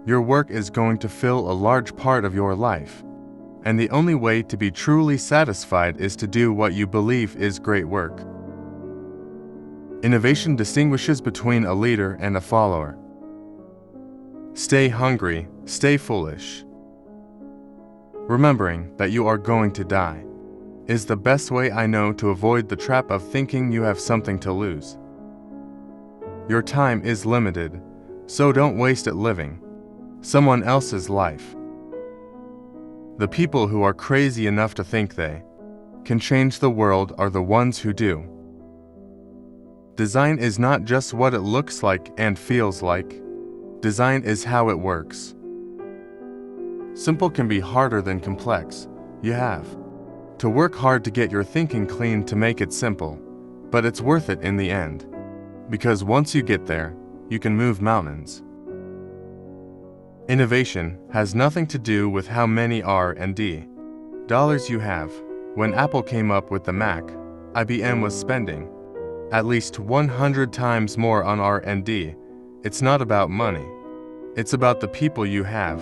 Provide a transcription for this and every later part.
Your work is going to fill a large part of your life. And the only way to be truly satisfied is to do what you believe is great work. Innovation distinguishes between a leader and a follower. Stay hungry, stay foolish. Remembering that you are going to die is the best way I know to avoid the trap of thinking you have something to lose. Your time is limited, so don't waste it living someone else's life. The people who are crazy enough to think they can change the world are the ones who do. Design is not just what it looks like and feels like. Design is how it works. Simple can be harder than complex. You have to work hard to get your thinking clean to make it simple, but it's worth it in the end. Because once you get there, you can move mountains. Innovation has nothing to do with how many R&D dollars you have. When Apple came up with the Mac, IBM was spending at least 100 times more on R&D. It's not about money. It's about the people you have,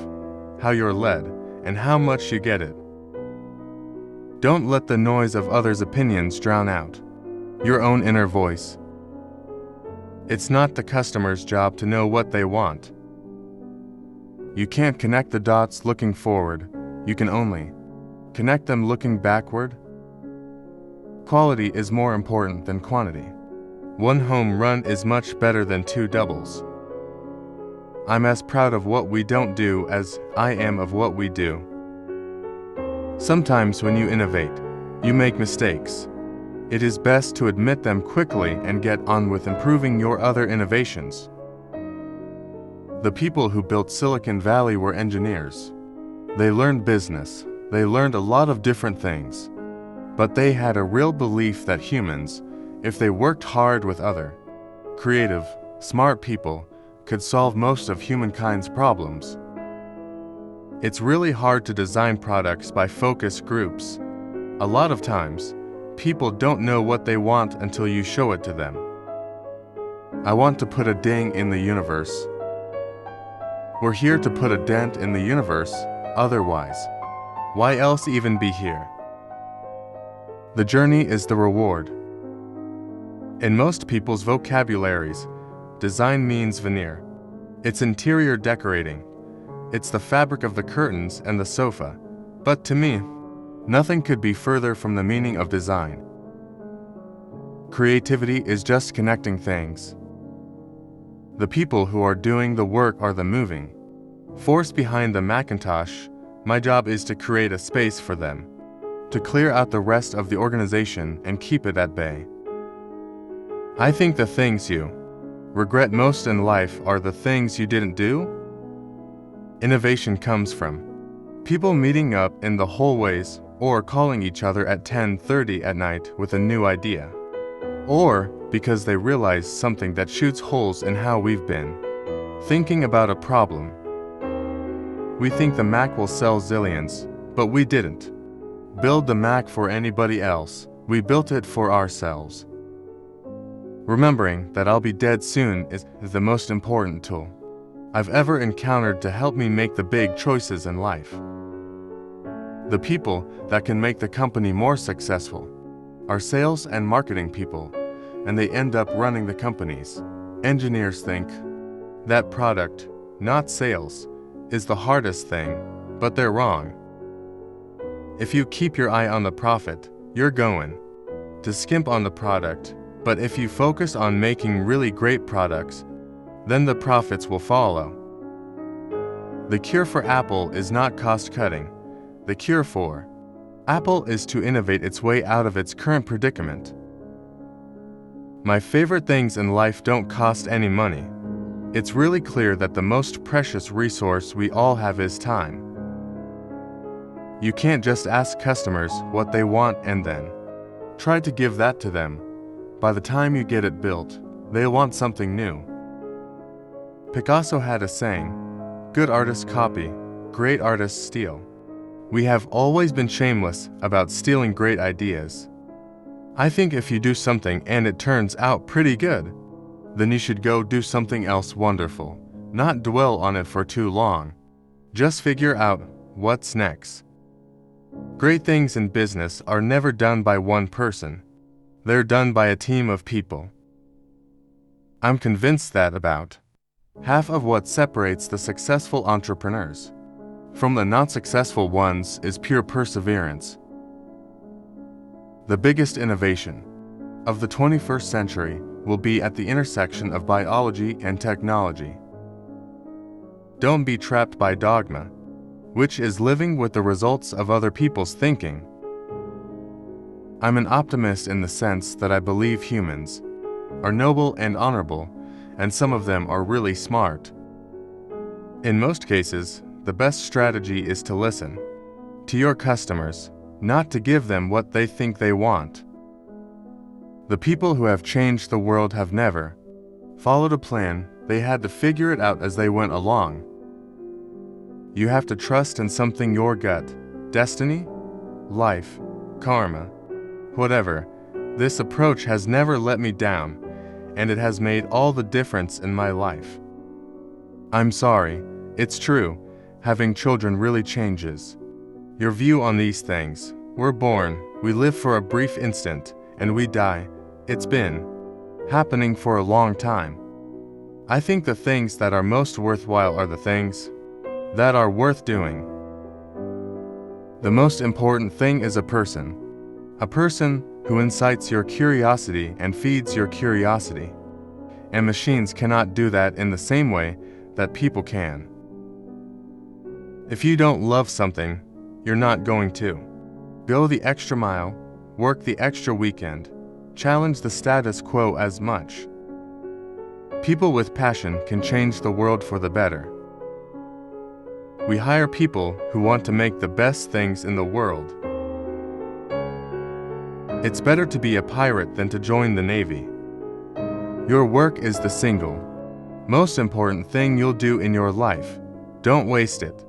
how you're led, and how much you get it. Don't let the noise of others' opinions drown out your own inner voice. It's not the customer's job to know what they want. You can't connect the dots looking forward. You can only connect them looking backward. Quality is more important than quantity. One home run is much better than 2 doubles. I'm as proud of what we don't do as I am of what we do. Sometimes when you innovate, you make mistakes. It is best to admit them quickly and get on with improving your other innovations. The people who built Silicon Valley were engineers. They learned business. They learned a lot of different things. But they had a real belief that humans, if they worked hard with other creative, smart people, could solve most of humankind's problems. It's really hard to design products by focus groups. A lot of times, people don't know what they want until you show it to them. I want to put a ding in the universe. We're here to put a dent in the universe, otherwise, why else even be here? The journey is the reward. In most people's vocabularies, design means veneer. It's interior decorating. It's the fabric of the curtains and the sofa. But to me, nothing could be further from the meaning of design. Creativity is just connecting things. The people who are doing the work are the moving force behind the Macintosh. My job is to create a space for them, to clear out the rest of the organization and keep it at bay. I think the things you regret most in life are the things you didn't do. Innovation comes from people meeting up in the hallways or calling each other at 10:30 at night with a new idea, or because they realize something that shoots holes in how we've been thinking about a problem. We think the Mac will sell zillions, but we didn't build the Mac for anybody else. We built it for ourselves. Remembering that I'll be dead soon is the most important tool I've ever encountered to help me make the big choices in life. The people that can make the company more successful are sales and marketing people, and they end up running the companies. Engineers think that product, not sales, is the hardest thing, but they're wrong. If you keep your eye on the profit, you're going to skimp on the product, but if you focus on making really great products, then the profits will follow. The cure for Apple is not cost-cutting. The cure for Apple is to innovate its way out of its current predicament. My favorite things in life don't cost any money. It's really clear that the most precious resource we all have is time. You can't just ask customers what they want and then try to give that to them. By the time you get it built, they'll want something new. Picasso had a saying, "Good artists copy, great artists steal." We have always been shameless about stealing great ideas. I think if you do something and it turns out pretty good, then you should go do something else wonderful. Not dwell on it for too long. Just figure out what's next. Great things in business are never done by one person. They're done by a team of people. I'm convinced that about half of what separates the successful entrepreneurs from the not-successful ones is pure perseverance. The biggest innovation of the 21st century will be at the intersection of biology and technology. Don't be trapped by dogma, which is living with the results of other people's thinking. I'm an optimist in the sense that I believe humans are noble and honorable, and some of them are really smart. In most cases, the best strategy is to listen to your customers, not to give them what they think they want. The people who have changed the world have never followed a plan. They had to figure it out as they went along. You have to trust in something, your gut, destiny, life, karma, whatever. This approach has never let me down, and it has made all the difference in my life. I'm sorry, it's true, having children really changes your view on these things. We're born, we live for a brief instant, and we die. It's been happening for a long time. I think the things that are most worthwhile are the things that are worth doing. The most important thing is a person who incites your curiosity and feeds your curiosity. And machines cannot do that in the same way that people can. If you don't love something, you're not going to go the extra mile, work the extra weekend, challenge the status quo as much. People with passion can change the world for the better. We hire people who want to make the best things in the world. It's better to be a pirate than to join the Navy. Your work is the single most important thing you'll do in your life. Don't waste it.